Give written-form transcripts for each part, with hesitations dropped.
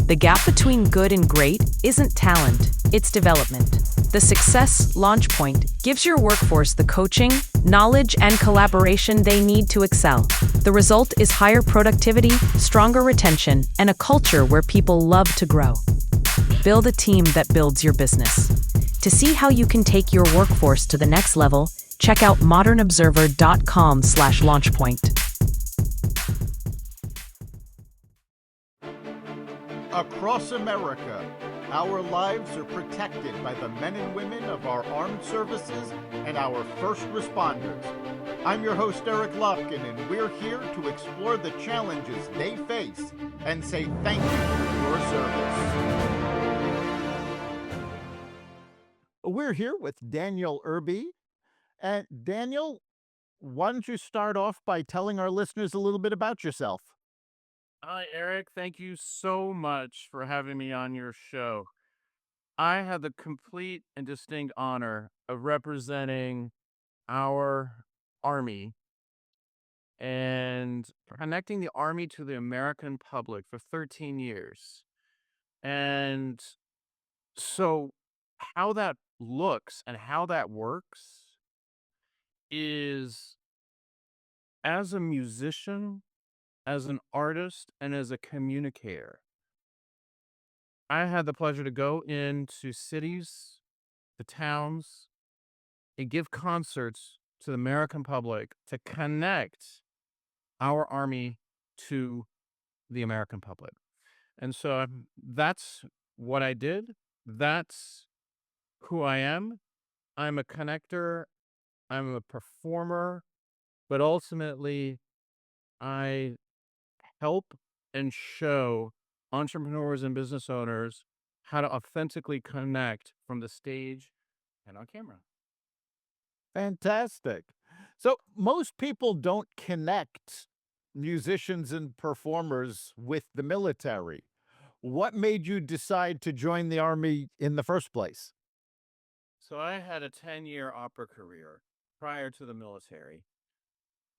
The gap between good and great isn't talent, it's development. The Success Launch Point gives your workforce the coaching, knowledge, and collaboration they need to excel. The result is higher productivity, stronger retention, and a culture where people love to grow. Build a team that builds your business. To see how you can take your workforce to the next level, check out modernobserver.com/launchpoint. Across America, our lives are protected by the men and women of our armed services and our first responders. I'm your host, Eric Lopkin, and we're here to explore the challenges they face and say thank you for your service. We're here with Daniel Erbe. And Daniel, why don't you start off by telling our listeners a little bit about yourself? Hi, Eric. Thank you so much for having me on your show. I have the complete and distinct honor of representing our Army and connecting the Army to the American public for 13 years. And so, how that looks and how that works is as a musician, as an artist, and as a communicator. I had the pleasure to go into cities, the towns, and give concerts to the American public to connect our Army to the American public. And so that's what I did. That's who I am. I'm a connector, I'm a performer, but ultimately, I help and show entrepreneurs and business owners how to authentically connect from the stage and on camera. Fantastic. So, most people don't connect musicians and performers with the military. What made you decide to join the Army in the first place? So I had a 10-year opera career prior to the military.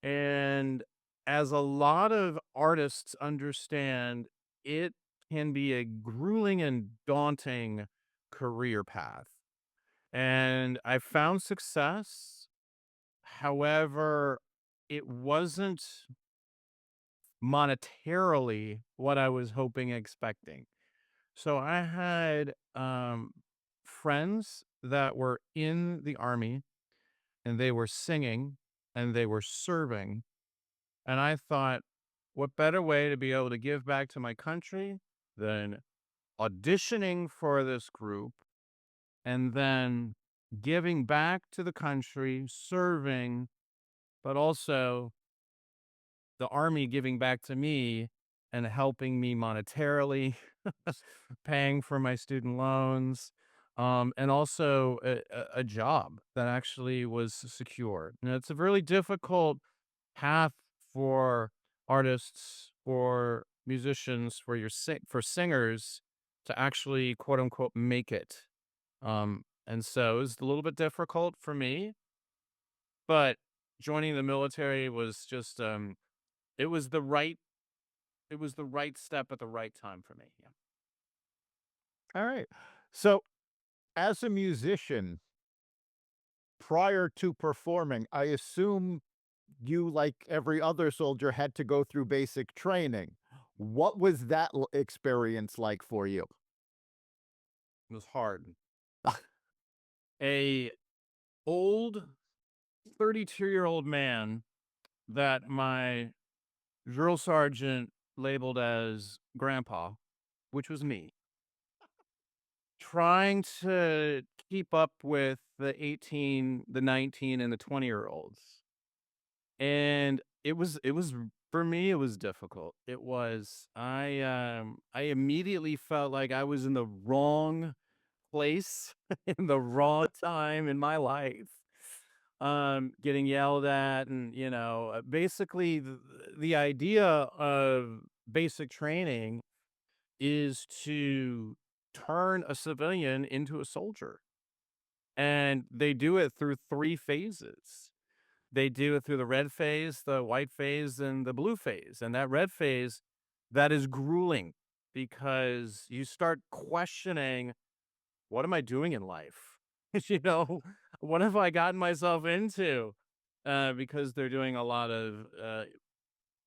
And as a lot of artists understand, it can be a grueling and daunting career path. And I found success. However, it wasn't monetarily what I was hoping and expecting. So I had friends that were in the Army and they were singing and they were serving. And I thought, what better way to be able to give back to my country than auditioning for this group and then giving back to the country, serving, but also the Army giving back to me and helping me monetarily, paying for my student loans, and also a job that actually was secure. And it's a really difficult path for artists, for musicians, for singers to actually quote unquote make it. And so it was a little bit difficult for me, but joining the military was just it was the right it was the right step at the right time for me. Yeah. All right. So, as a musician, prior to performing, I assume you, like every other soldier, had to go through basic training. What was that experience like for you? It was hard. A old 32-year-old man that my drill sergeant labeled as grandpa, which was me, trying to keep up with the 18, the 19, and the 20-year-olds. And it was for me, it was difficult. It was I immediately felt like I was in the wrong place in the wrong time in my life. Getting yelled at and, basically the idea of basic training is to turn a civilian into a soldier. And they do it through three phases. They do it through the red phase, the white phase, and the blue phase. And that red phase, that is grueling because you start questioning, what am I doing in life? You know, what have I gotten myself into? Because they're doing a lot of,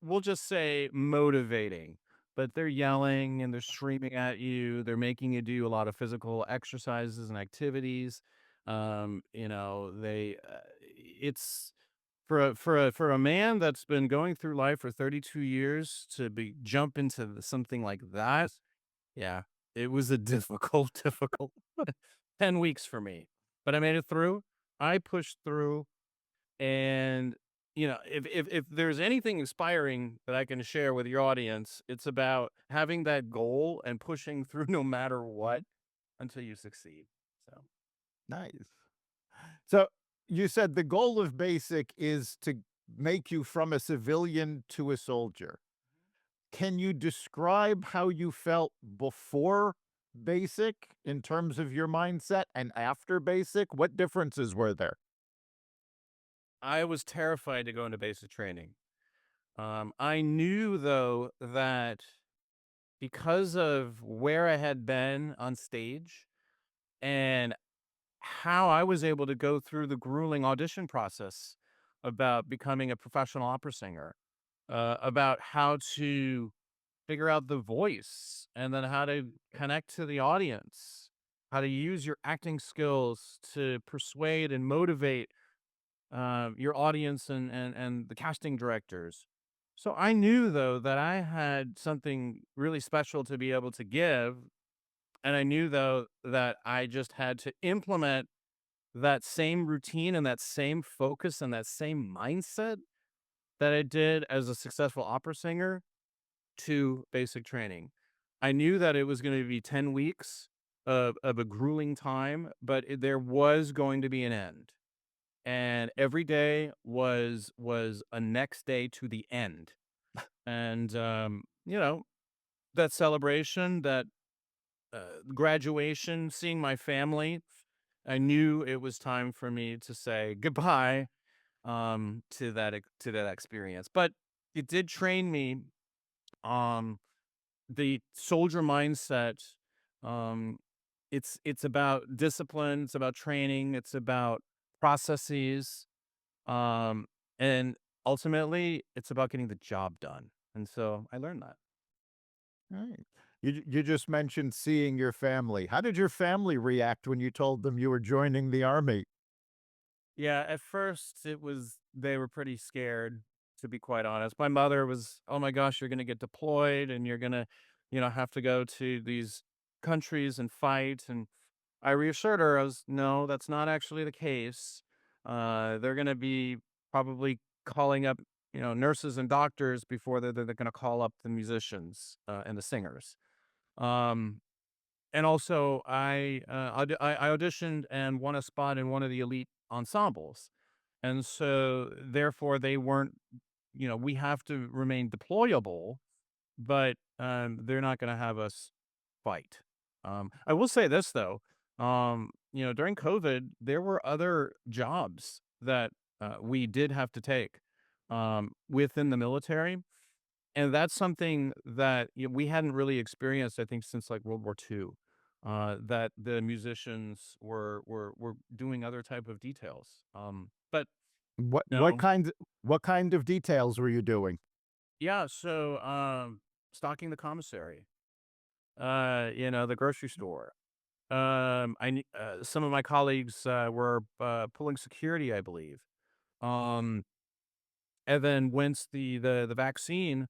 we'll just say motivating, but they're yelling and they're screaming at you. They're making you do a lot of physical exercises and activities. It's for a man that's been going through life for 32 years to be jump into something like that. Yeah, it was a difficult, difficult 10 weeks for me, but I made it through. I pushed through, and, if there's anything inspiring that I can share with your audience, it's about having that goal and pushing through no matter what until you succeed. So, Nice. So you said the goal of basic is to make you from a civilian to a soldier. Can you describe how you felt before basic in terms of your mindset and after basic? What differences were there? I was terrified to go into basic training. I knew, though, that because of where I had been on stage and how I was able to go through the grueling audition process about becoming a professional opera singer, about how to figure out the voice and then how to connect to the audience, how to use your acting skills to persuade and motivate your audience and the casting directors. So I knew, though, that I had something really special to be able to give. And I knew, though, that I just had to implement that same routine and that same focus and that same mindset that I did as a successful opera singer to basic training. I knew that it was going to be 10 weeks of a grueling time, but there was going to be an end. And every day was a next day to the end. And, that celebration, that graduation, seeing my family, I knew it was time for me to say goodbye to that experience. But it did train me. The soldier mindset, um, it's about discipline, it's about training, it's about processes, um, and ultimately, it's about getting the job done. And so I learned that. Right. You just mentioned seeing your family. How did your family react when you told them you were joining the army? Yeah, at first they were pretty scared, to be quite honest. My mother was, "Oh my gosh, you're gonna get deployed and you're gonna, have to go to these countries and fight." And I reassured her, I was, "No, that's not actually the case. They're gonna be probably calling up, nurses and doctors before they're gonna call up the musicians, and the singers." Um, and also I auditioned and won a spot in one of the elite ensembles. And so therefore they weren't, we have to remain deployable, but they're not going to have us fight. I will say this though, during COVID, there were other jobs that we did have to take within the military. And that's something that we hadn't really experienced, I think, since like World War II. That the musicians were doing other type of details. But What what no, kind what kind of details were you doing? yeah. So stocking the commissary, the grocery store. Some of my colleagues were pulling security, I believe. Um, And then once the vaccine,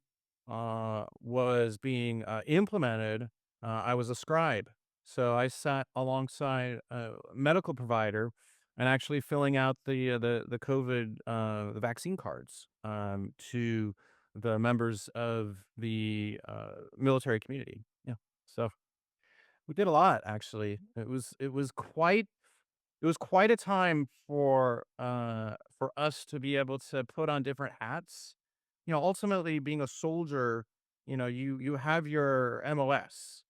was being, implemented, I was a scribe. So I sat alongside a medical provider and actually filling out the COVID, the vaccine cards, to the members of the, military community. Yeah. So we did a lot, actually. It was quite a time for us to be able to put on different hats. Ultimately being a soldier, you have your MOS,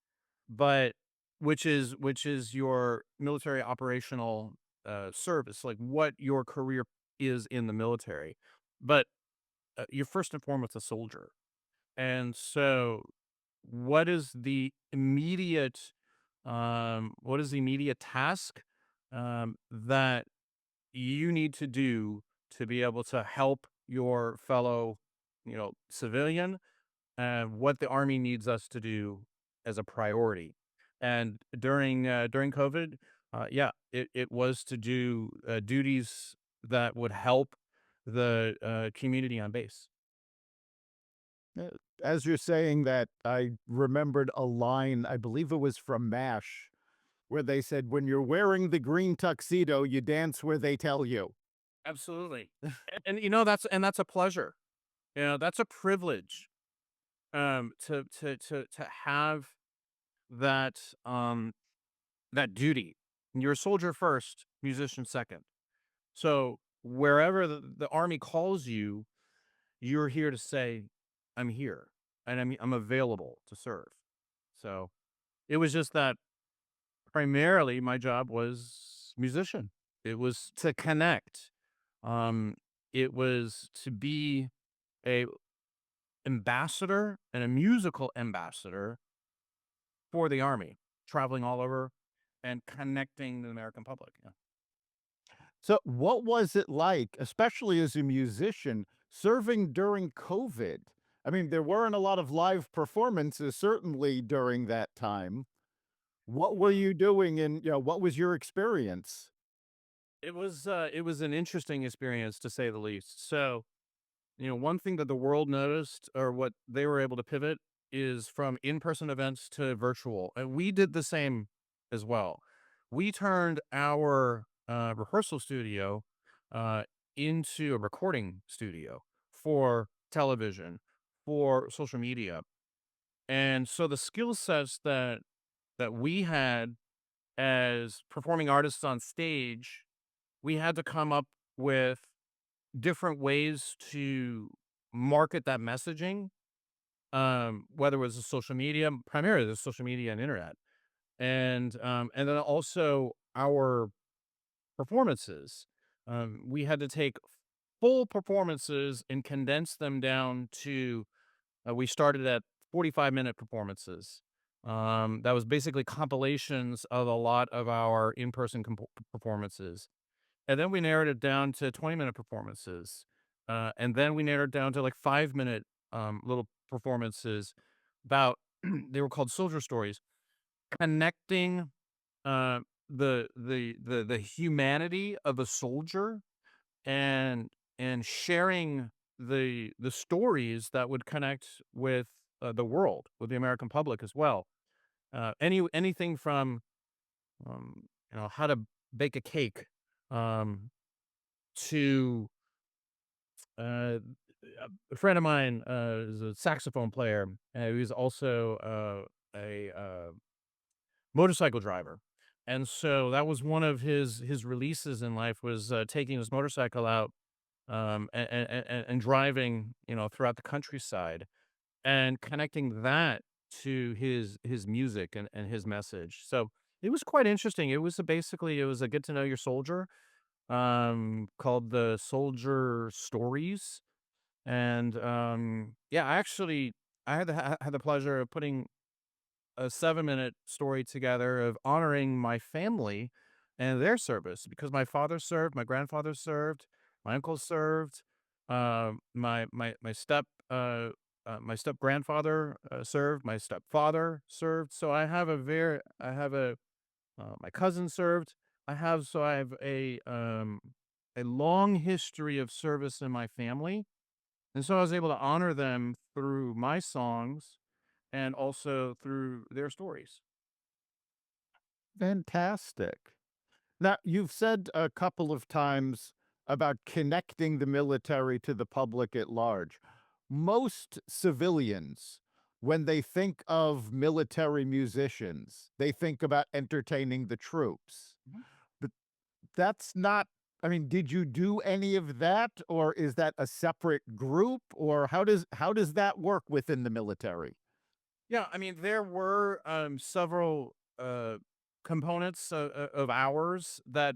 but which is your military operational service, like what your career is in the military. But you're first and foremost a soldier. And so what is the immediate what is the immediate task that you need to do to be able to help your fellow, civilian, and what the army needs us to do as a priority. And during COVID, yeah, it was to do duties that would help the community on base. Uh, As you're saying that, I remembered a line, I believe it was from MASH, where they said, "When you're wearing the green tuxedo, you dance where they tell you." Absolutely, and that's a pleasure. That's a privilege. To have that that duty. You're a soldier first, musician second. So wherever the army calls you, you're here to say, "I'm here, and I'm available to serve." So it was just that primarily my job was musician. It was to connect. Um, it was to be a ambassador and a musical ambassador for the army, traveling all over and connecting the American public. Yeah. So, what was it like, especially as a musician, serving during COVID? I mean, there weren't a lot of live performances, certainly during that time. What were you doing and, what was your experience? It was an interesting experience to say the least. So, one thing that the world noticed, or what they were able to pivot, is from in-person events to virtual, and we did the same as well. We turned our rehearsal studio uh, into a recording studio for television, for social media, and so the skill sets that we had as performing artists on stage, we had to come up with different ways to market that messaging, whether it was the social media, primarily the social media and internet, and then also our performances. We had to take full performances and condense them down to. We started at 45-minute performances. That was basically compilations of a lot of our in-person performances. And then we narrowed it down to 20-minute performances. And then we narrowed it down to like 5-minute little performances about, they were called soldier stories, connecting uh, the humanity of a soldier and sharing the stories that would connect with the world, with the American public as well. Anything from how to bake a cake, um, to uh, a friend of mine is a saxophone player. He's also a motorcycle driver, and so that was one of his releases in life, was taking his motorcycle out and driving, throughout the countryside and connecting that to his music and his message. So it was quite interesting. It was a get to know your soldier, called the Soldier Stories. And yeah, I had the pleasure of putting a 7-minute story together of honoring my family and their service, because my father served, my grandfather served, my uncle served, my step grandfather served, my stepfather served. So I have my cousin served. I have a long history of service in my family, and so I was able to honor them through my songs and also through their stories. Fantastic. Now, you've said a couple of times about connecting the military to the public at large. Most civilians, when they think of military musicians, they think about entertaining the troops. Mhm. But that's not, I mean, did you do any of that, or is that a separate group, or how does that work within the military? Yeah, I mean, there were several components of ours that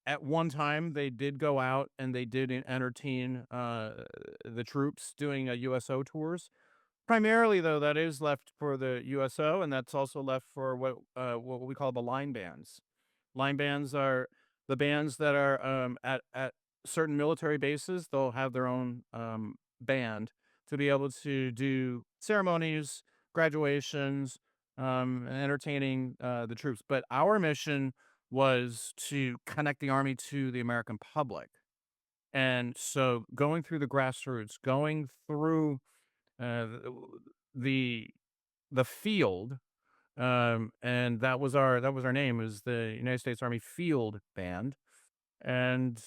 at one time they did go out and they did entertain the troops doing USO tours. Primarily, though, that is left for the USO, and that's also left for what we call the line bands. Line bands are the bands that are at certain military bases. They'll have their own band to be able to do ceremonies, graduations, and entertaining the troops. But our mission was to connect the Army to the American public. And so going through the grassroots, going through uh, the the field, and that was our name, is the United States Army Field Band, and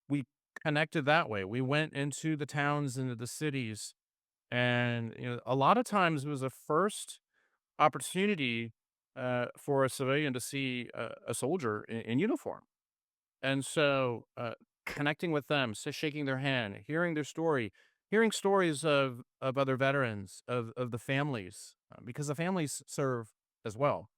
we connected that way. We went into the towns, into the cities, and a lot of times it was a first opportunity for a civilian to see a soldier in uniform. And so, connecting with them, shaking their hand, hearing their story, hearing stories of other veterans, of the families, because the families serve as well.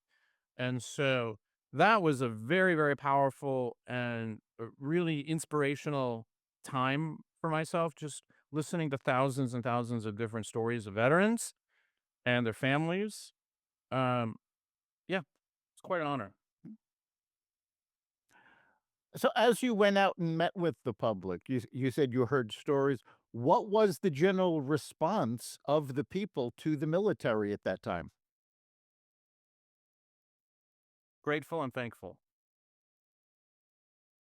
And so that was a very, very powerful and really inspirational time for myself, just listening to thousands and thousands of different stories of veterans and their families. Um, yeah, it's quite an honor. So, as you went out and met with the public, you said you heard stories. What was the general response of the people to the military at that time? Grateful and thankful.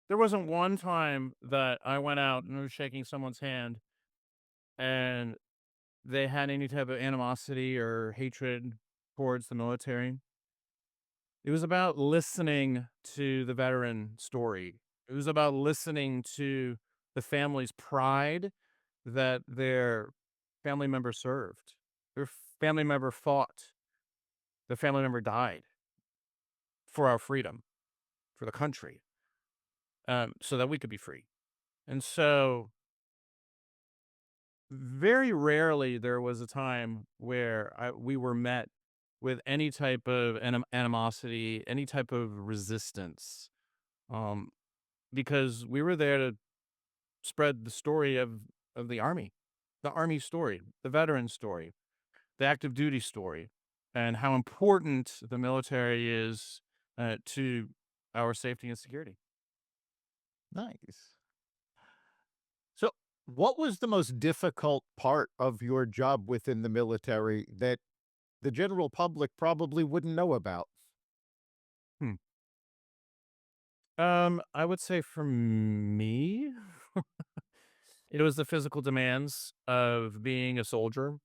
There wasn't one time that I went out and was shaking someone's hand and they had any type of animosity or hatred towards the military. It was about listening to the veteran story. It was about listening to the family's pride that their family member served. Their family member fought. Their family member died for our freedom, for the country, so that we could be free. And so very rarely there was a time where we were met with any type of animosity, any type of resistance, um, because we were there to spread the story of the army story, the veteran story, the active duty story, and how important the military is to our safety and security. Nice. So, what was the most difficult part of your job within the military that the general public probably wouldn't know about? Hmm. I would say for me, it was the physical demands of being a soldier.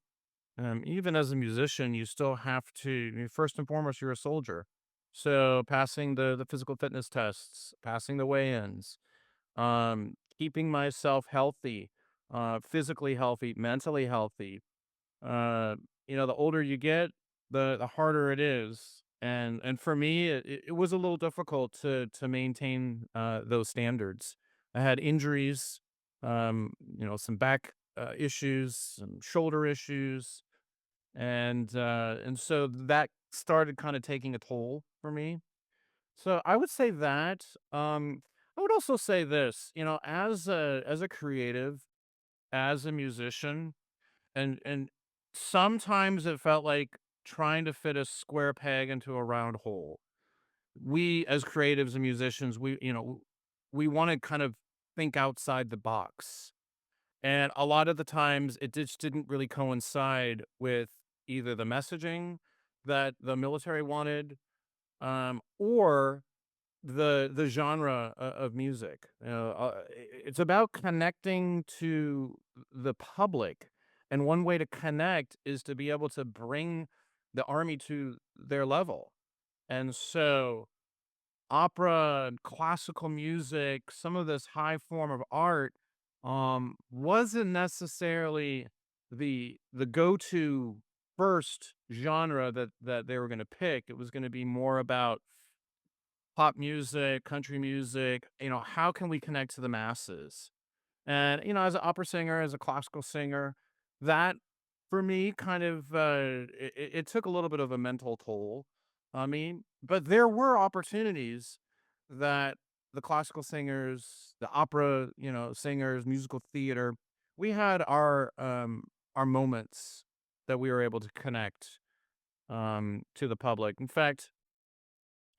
Even as a musician, you still have to, first and foremost, you're a soldier. So passing the physical fitness tests, passing the weigh-ins, keeping myself healthy, physically healthy, mentally healthy. Uh, the older you get, the harder it is. And for me, it was a little difficult to maintain those standards. I had injuries, some back issues, some shoulder issues, and so that started kind of taking a toll for me. So I would say that. I would also say this, as a creative, as a musician, and sometimes it felt like trying to fit a square peg into a round hole. We as creatives and musicians, we want to kind of think outside the box. And a lot of the times it just didn't really coincide with either the messaging that the military wanted, or the genre of music. It's about connecting to the public, and one way to connect is to be able to bring the army to their level. And so opera and classical music, some of this high form of art, wasn't necessarily the go-to first genre that they were going to pick. It was going to be more about pop music, country music. How can we connect to the masses? And as an opera singer, as a classical singer, that for me kind of it took a little bit of a mental toll. I mean, but there were opportunities that the classical singers, the opera, singers, musical theater, we had our moments that we were able to connect to the public. In fact,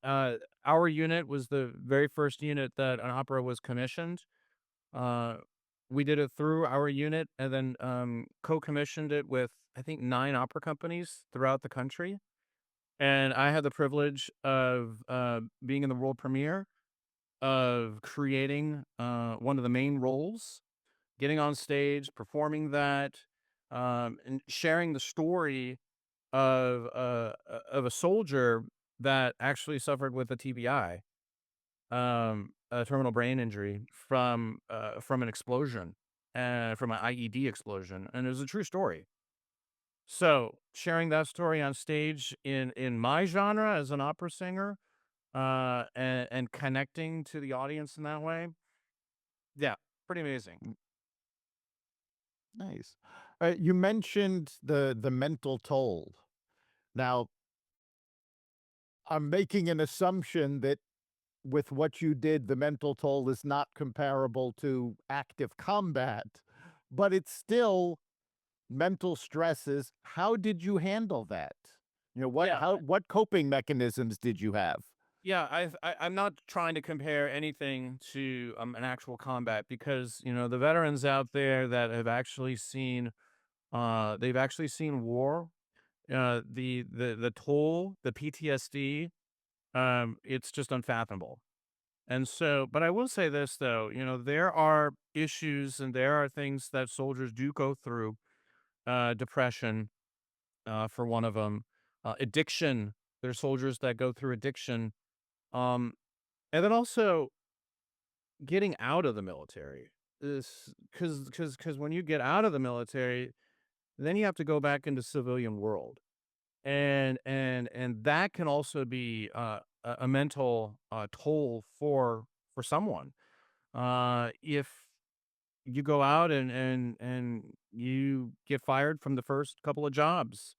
uh, our unit was the very first unit that an opera was commissioned. Uh, we did it through our unit and then co-commissioned it with I think 9 opera companies throughout the country. And I had the privilege of being in the world premiere of creating one of the main roles, getting on stage, performing that, and sharing the story of a soldier that actually suffered with a TBI, a terminal brain injury from an explosion, from an IED explosion, and it was a true story. So sharing that story on stage in my genre as an opera singer, and connecting to the audience in that way, yeah, pretty amazing. Nice. You mentioned the mental toll. Now, I'm making an assumption that with what you did, the mental toll is not comparable to active combat, but it's still mental stresses. How did you handle that? Yeah, What coping mechanisms did you have? yeah, I'm not trying to compare anything to an actual combat because the veterans out there that have actually seen they've actually seen war, the toll, the PTSD, it's just unfathomable. And so, but I will say this though, there are issues and there are things that soldiers do go through, depression, for one of them, addiction. There's soldiers that go through addiction. Um, and then also getting out of the military is because when you get out of the military, then you have to go back into civilian world, and that can also be a mental toll for someone. If you go out and you get fired from the first couple of jobs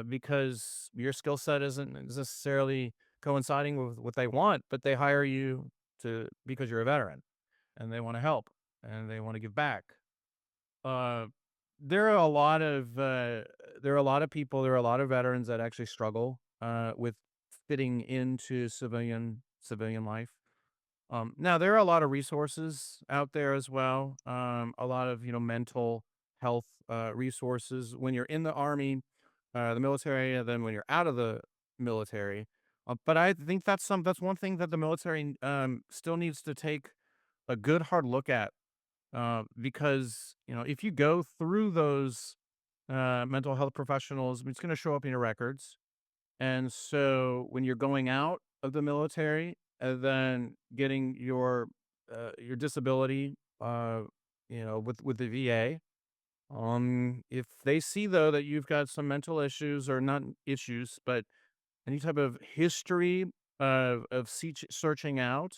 because your skill set isn't necessarily coinciding with what they want, but they hire you to because you're a veteran and they want to help and they want to give back. Uh, there are a lot of people, there are a lot of veterans that actually struggle with fitting into civilian life. Now there are a lot of resources out there as well. A lot of mental health resources when you're in the army, the military, and then when you're out of the military. But I think that's one thing that the military still needs to take a good hard look at, because if you go through those mental health professionals, it's going to show up in your records. And so when you're going out of the military and then getting your disability, with the VA, if they see though that you've got some mental issues or not issues, but any type of history of searching out,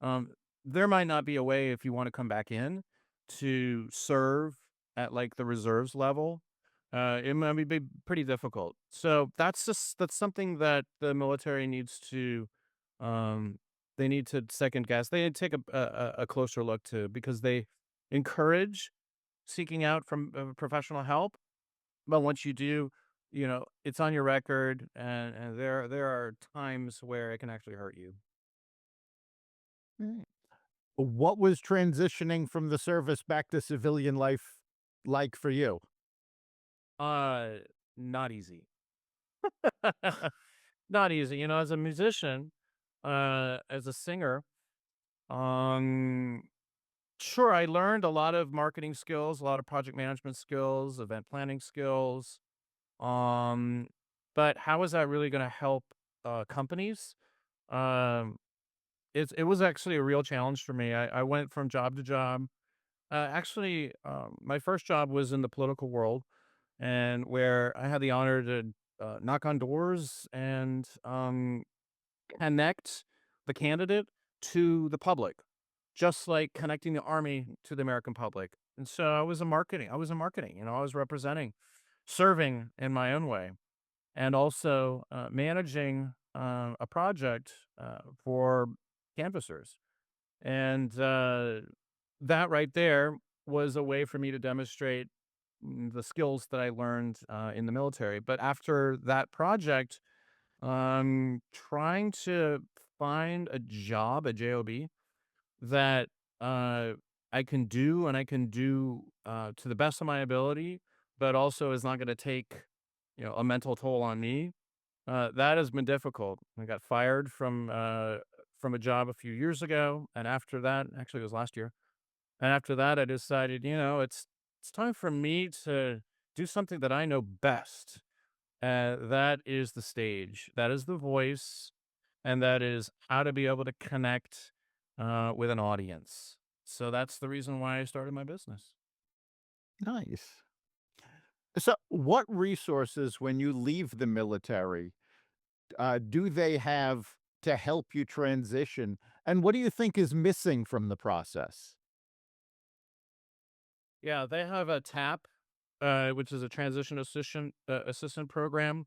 um, there might not be a way if you want to come back in to serve at like the reserves level. It might be pretty difficult. So that's something that the military needs to um, they need to second guess. They need to take a closer look to because they encourage seeking out from professional help, but once you do, it's on your record, and there are times where it can actually hurt you. Right. What was transitioning from the service back to civilian life like for you? Uh, Not easy. Not easy. As a musician, as a singer, um, sure, I learned a lot of marketing skills, a lot of project management skills, event planning skills. Um, but how is that really going to help companies? Um, it was actually a real challenge for me. I went from job to job. Actually, my first job was in the political world, and where I had the honor to knock on doors and connect the candidate to the public, just like connecting the army to the American public. And so I was in marketing. I was in marketing. I was representing, serving in my own way, and also managing a project for canvassers. And that right there was a way for me to demonstrate the skills that I learned in the military. But after that project, trying to find a job, a job that uh, I can do and I can do to the best of my ability, but also is not going to take a mental toll on me. That has been difficult. I got fired from a job a few years ago, and after that, actually, it was last year. And after that, I decided, it's time for me to do something that I know best. That is the stage. That is the voice, and that is how to be able to connect with an audience. So that's the reason why I started my business. Nice. So, what resources, when you leave the military, do they have to help you transition? And what do you think is missing from the process? Yeah, they have a TAP, which is a transition assistant program,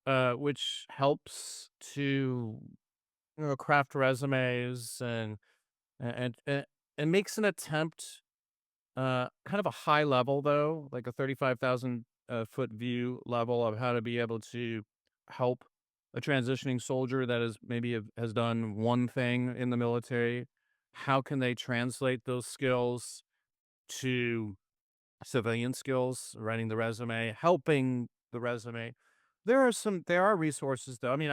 which helps to craft resumes and makes an attempt, kind of a high level though, like a 35,000 foot view level of how to be able to help a transitioning soldier that is maybe has done one thing in the military. How can they translate those skills to civilian skills, writing the resume, helping the resume? There are resources though. I mean,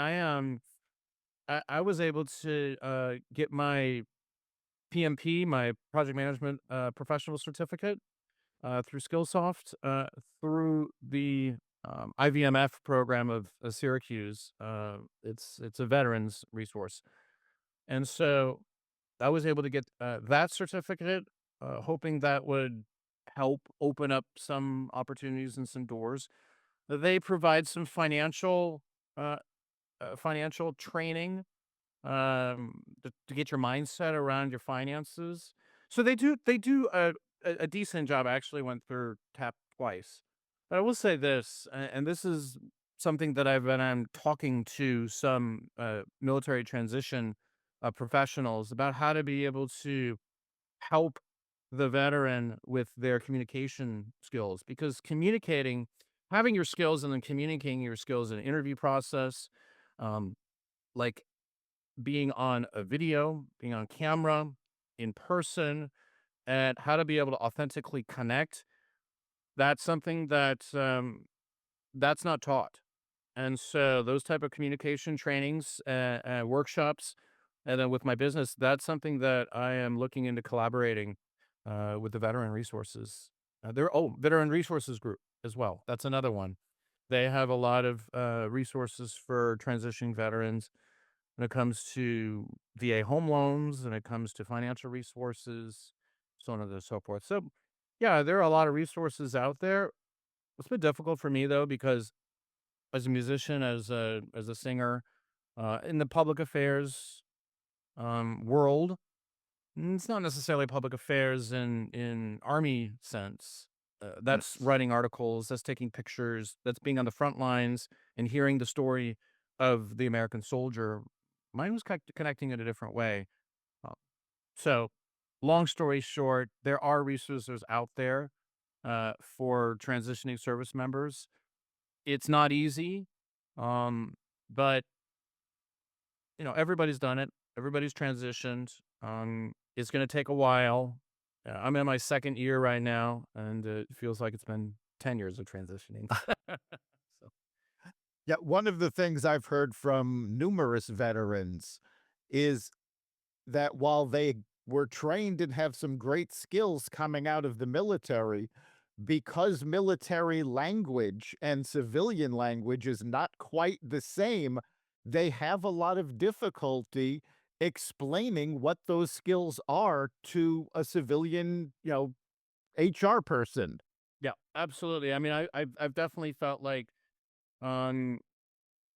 I was able to get my PMP, my project management professional certificate through Skillsoft, through the IVMF program of Syracuse. It's a veterans resource, and so I was able to get that certificate, hoping that would help open up some opportunities and some doors. They provide some uh, financial training to get your mindset around your finances. So they do a decent job. I actually went through TAP twice. But I will say this, and this is something that I've been talking to some military transition professionals about how to be able to help the veteran with their communication skills because having your skills and then communicating your skills in an interview process, um, like being on a video, being on camera, in person, and how to be able to authentically connect. That's something that's not taught. And so those type of communication trainings, workshops, and then with my business, that's something that I am looking into collaborating with the Veteran Resources. Veteran Resources Group as well. That's another one. They have a lot of resources for transitioning veterans when it comes to VA home loans, and it comes to financial resources, so on and so forth. So, yeah, there are a lot of resources out there. It's been difficult for me though because as a musician, as a singer, in the public affairs world, it's not necessarily public affairs in army sense. That's writing articles, that's taking pictures, that's being on the front lines and hearing the story of the American soldier. Mine was connecting in a different way. Uh, so, long story short, there are resources out there for transitioning service members. It's not easy, um, but everybody's done it. Everybody's transitioned. It's going to take a while. I'm in my second year right now, and it feels like it's been 10 years of transitioning. So, Yeah, one of the things I've heard from numerous veterans is that while they were trained and have some great skills coming out of the military, because military language and civilian language is not quite the same, they have a lot of difficulty explaining what those skills are to a civilian, HR person. yeah, absolutely. I mean, I've definitely felt like um,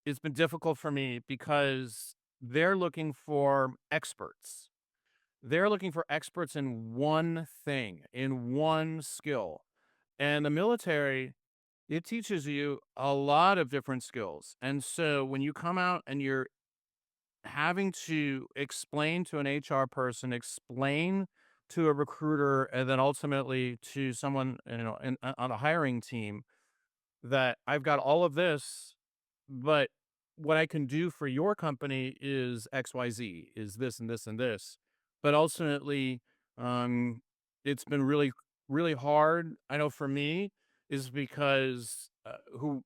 it's been difficult for me because they're looking for experts. They're looking for experts in one thing, in one skill. And the military, it teaches you a lot of different skills. And so when you come out and you're having to explain to an HR person, explain to a recruiter and then ultimately to someone, on a hiring team, that I've got all of this, but what I can do for your company is XYZ, is this and this and this. But ultimately, um, it's been really, really hard. I know for me is because who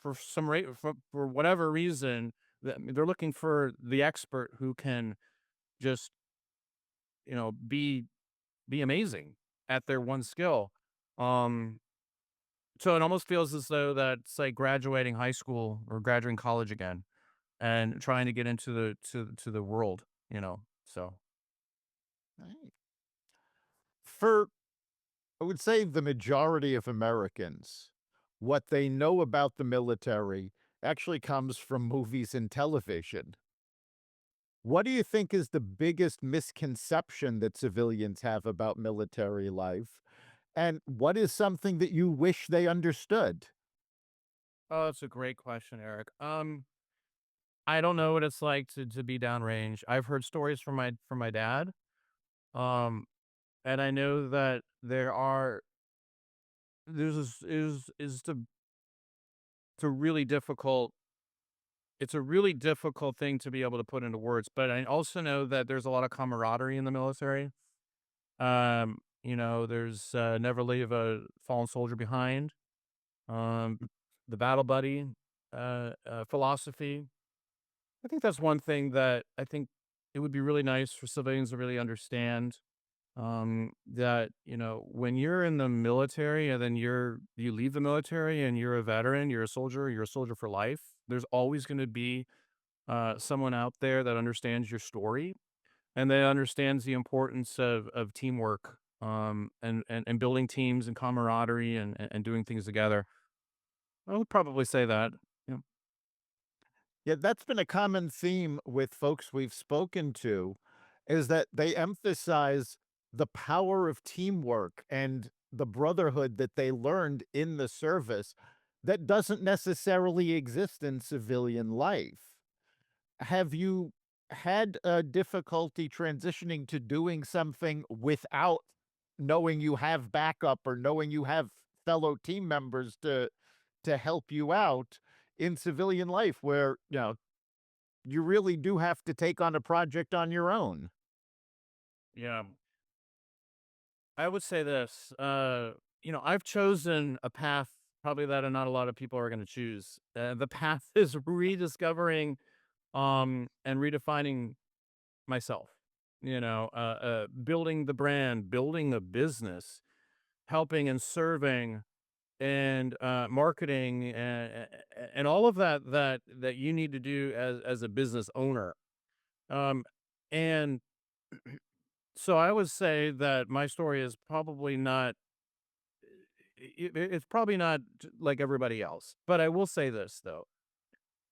for some rate for whatever reason that they're looking for the expert who can just be amazing at their one skill. Um, so it almost feels as though that's like graduating high school or graduating college again and trying to get into the world, So Right. For, I would say, the majority of Americans, what they know about the military actually comes from movies and television. What do you think is the biggest misconception that civilians have about military life? And what is something that you wish they understood? oh, that's a great question, Eric. I don't know what it's like to be downrange. I've heard stories from my dad. Um, and I know that there's this is the it's a really difficult it's a really difficult thing to be able to put into words, but I also know that there's a lot of camaraderie in the military. There's never leave a fallen soldier behind. Um, the battle buddy philosophy. I think that's one thing that I think it would be really nice for civilians to really understand. That when you're in the military and then you leave the military and you're a veteran, you're a soldier for life. There's always going to be someone out there that understands your story and that understands the importance of teamwork, and building teams and camaraderie and doing things together. I would probably say that. Yeah. Yeah, that's been a common theme with folks we've spoken to, is that they emphasize the power of teamwork and the brotherhood that they learned in the service that doesn't necessarily exist in civilian life. Have you had a difficulty transitioning to doing something without knowing you have backup or knowing you have fellow team members to help you out in civilian life where, you really do have to take on a project on your own? Yeah. I would say this. I've chosen a path probably that not a lot of people are going to choose. The path is rediscovering and redefining myself. Building the brand, building a business, helping and serving and marketing and all of that you need to do as a business owner. And so I would say that my story is probably not it's probably not like everybody else. But I will say this though,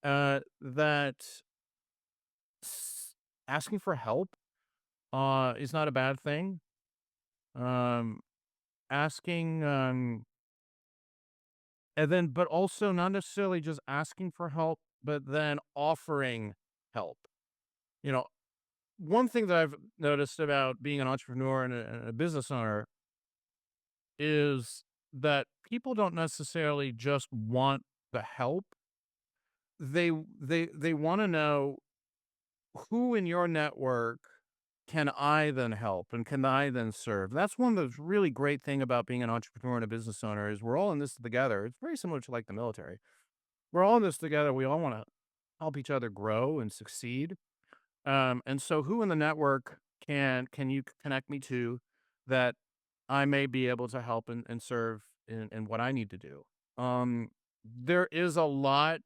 that s- asking for help is not a bad thing. Um, asking and then but also not necessarily just asking for help, but then offering help. You know, one thing that I've noticed about being an entrepreneur and a business owner is that people don't necessarily just want the help. They want to know who in your network can I then help and can I then serve? That's one of the really great thing about being an entrepreneur and a business owner is we're all in this together. It's very similar to like the military. We're all in this together. We all want to help each other grow and succeed. And so who in the network can you connect me to that I may be able to help and serve in what I need to do? There is a lot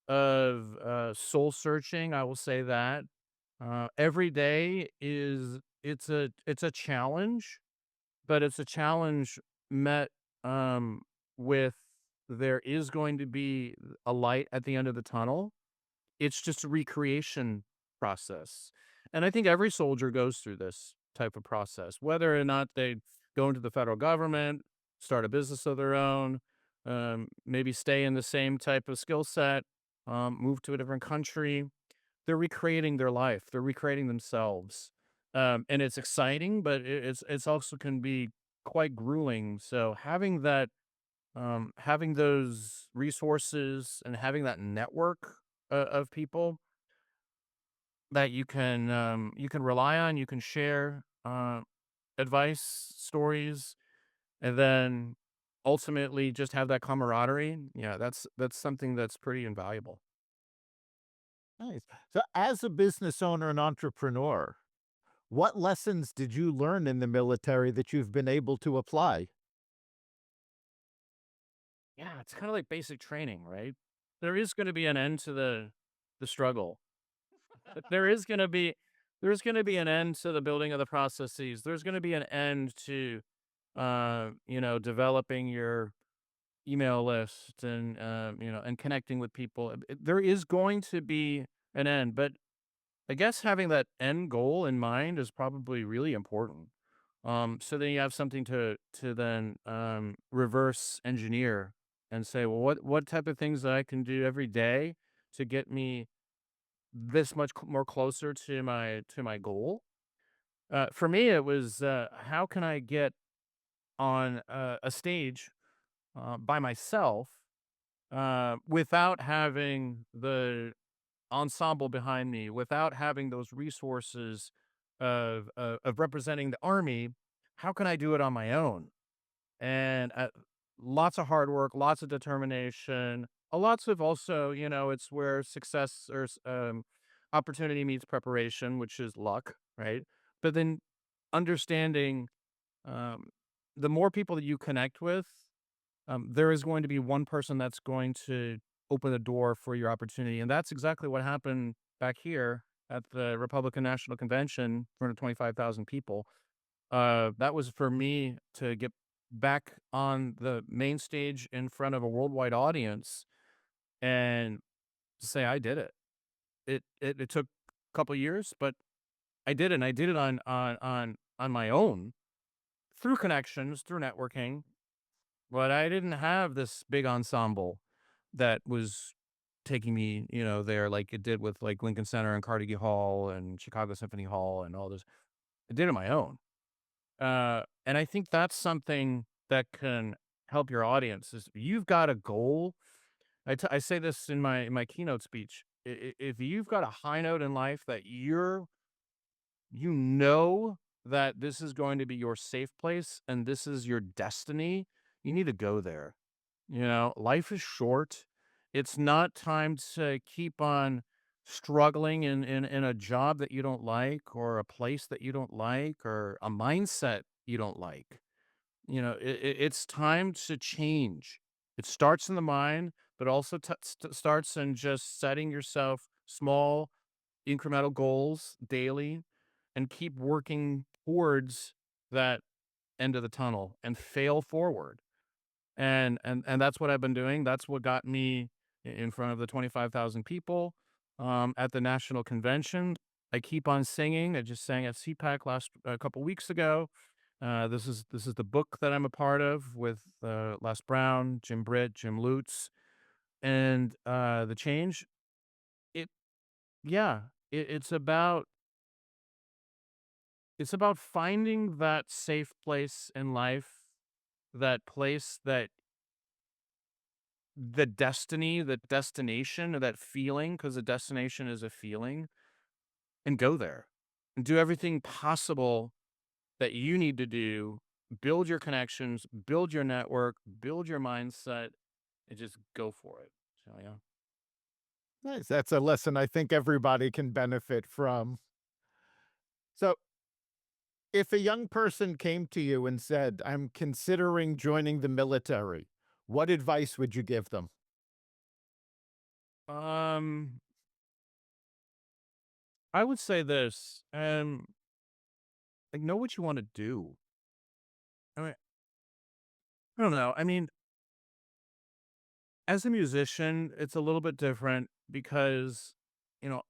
of soul searching, I will say that. Every day it's a challenge, but it's a challenge met with there is going to be a light at the end of the tunnel. It's just a recreation process. And I think every soldier goes through this type of process, whether or not they go into the federal government, start a business of their own, maybe stay in the same type of skill set, move to a different country. They're recreating their life, they're recreating themselves. And it's exciting, but it's also can be quite grueling. So having those resources and having that network of people that you can rely on, you can share advice, stories, and then ultimately just have that camaraderie. Yeah, that's something that's pretty invaluable. Nice. So, as a business owner and entrepreneur, what lessons did you learn in the military that you've been able to apply? Yeah, it's kind of like basic training, right? There is going to be an end to the struggle. There is going to be there's going to be an end to the building of the processes. There's going to be an end to developing your email list and and connecting with people. There is going to be an end, but I guess having that end goal in mind is probably really important. So then you have something to then reverse engineer and say, well, what type of things that I can do every day to get me this much more closer to my goal. For me, it was how can I get on a stage by myself without having the ensemble behind me, without having those resources of representing the army. How can I do it on my own? And lots of hard work, lots of determination, lots of also, it's where success or opportunity meets preparation, which is luck, right? But then understanding um, the more people that you connect with, there is going to be one person that's going to open the door for your opportunity. And that's exactly what happened back here at the Republican National Convention, in front of 25,000 people. That was for me to get back on the main stage in front of a worldwide audience and say I did it. It took a couple years, but I did it. And I did it on my own through connections, through networking. But I didn't have this big ensemble that was taking me, there like it did with like Lincoln Center and Carnegie Hall and Chicago Symphony Hall and all this. I did it on my own. And I think that's something that can help your audience is you've got a goal. I say this in my keynote speech. If you've got a high note in life that you know that this is going to be your safe place and this is your destiny, you need to go there. Life is short. It's not time to keep on struggling in a job that you don't like or a place that you don't like or a mindset you don't like. It's time to change. It starts in the mind, but also starts in just setting yourself small incremental goals daily and keep working towards that end of the tunnel and fail forward. And that's what I've been doing. That's what got me in front of the 25,000 people at the national convention. I keep on singing. I just sang at CPAC last a couple weeks ago. This is the book that I'm a part of with Les Brown, Jim Britt, Jim Lutz, and the change. It yeah, it's about finding that safe place in life, that place that the destiny, the destination, or that feeling, because the destination is a feeling, and go there and do everything possible that you need to do. Build your connections, build your network, build your mindset, and just go for it. So, yeah. Nice. That's a lesson I think everybody can benefit from. So, if a young person came to you and said, I'm considering joining the military, what advice would you give them? Um, I would say this, like, know what you want to do. I mean, I don't know. I mean, as a musician, it's a little bit different because, you know,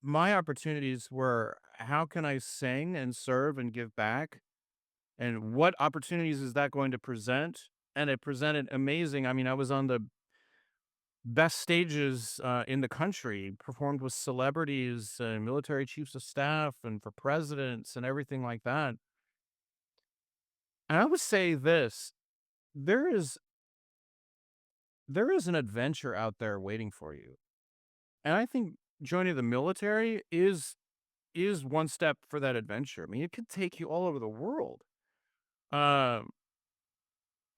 my opportunities were how can I sing and serve and give back? And what opportunities is that going to present? And it presented amazing. I mean, I was on best stages in the country, performed with celebrities and military chiefs of staff and for presidents and everything like that. And I would say this, there is there is an adventure out there waiting for you. And I think joining the military is one step for that adventure. I mean, it could take you all over the world. Um,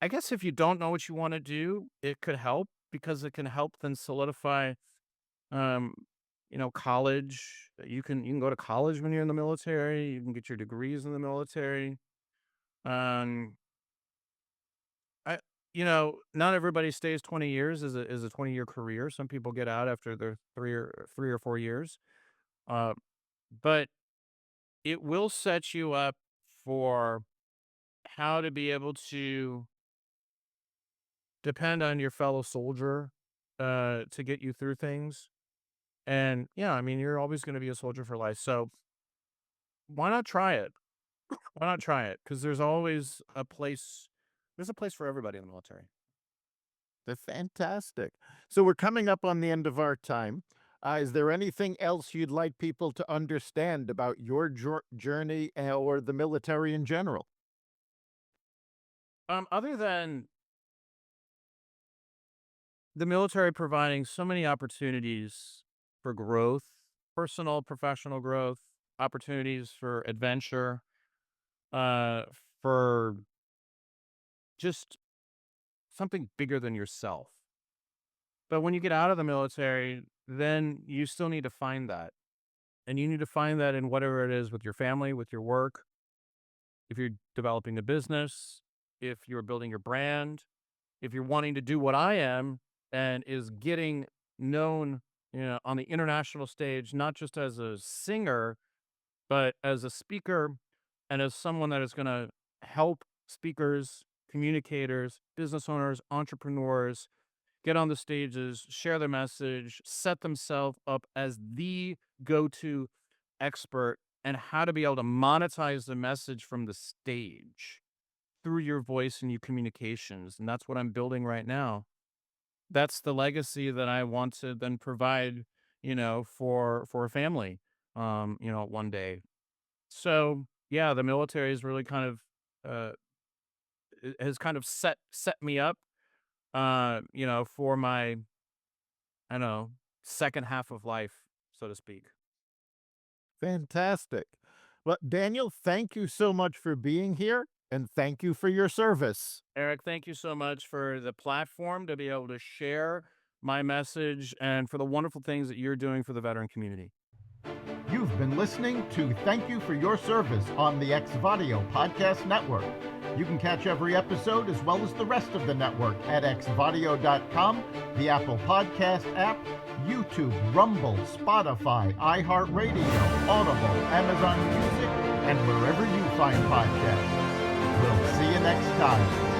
I guess if you don't know what you want to do, it could help because it can help then solidify um, college. You can go to college when you're in the military, you can get your degrees in the military. Um I not everybody stays 20 years as a 20-year career. Some people get out after their 3 or 4 years. Uh, but it will set you up for how to be able to depend on your fellow soldier to get you through things. And yeah, I mean, you're always going to be a soldier for life. So why not try it? Why not try it? Because there's always a place. There's a place for everybody in the military. That's fantastic. So we're coming up on the end of our time. Is there anything else you'd like people to understand about your journey or the military in general? Other than the military providing so many opportunities for growth, personal, professional growth, opportunities for adventure, uh, for just something bigger than yourself. But when you get out of the military, then you still need to find that. And you need to find that in whatever it is with your family, with your work, if you're developing a business, if you're building your brand, if you're wanting to do what I am and is getting known, on the international stage, not just as a singer, but as a speaker and as someone that is going to help speakers, communicators, business owners, entrepreneurs get on the stages, share their message, set themselves up as the go-to expert and how to be able to monetize the message from the stage through your voice and your communications. And that's what I'm building right now. That's the legacy that I want to then provide, for a family, one day. So yeah, the military is really kind of uh has kind of set me up, for my, I don't know, second half of life, so to speak. Fantastic. Well, Daniel, thank you so much for being here and thank you for your service. Eric, thank you so much for the platform to be able to share my message and for the wonderful things that you're doing for the veteran community. You've been listening to Thank You for Your Service on the Exvadio Podcast Network. You can catch every episode as well as the rest of the network at exvadio.com, the Apple Podcast app, YouTube, Rumble, Spotify, iHeartRadio, Audible, Amazon Music, and wherever you find podcasts. We'll see you next time.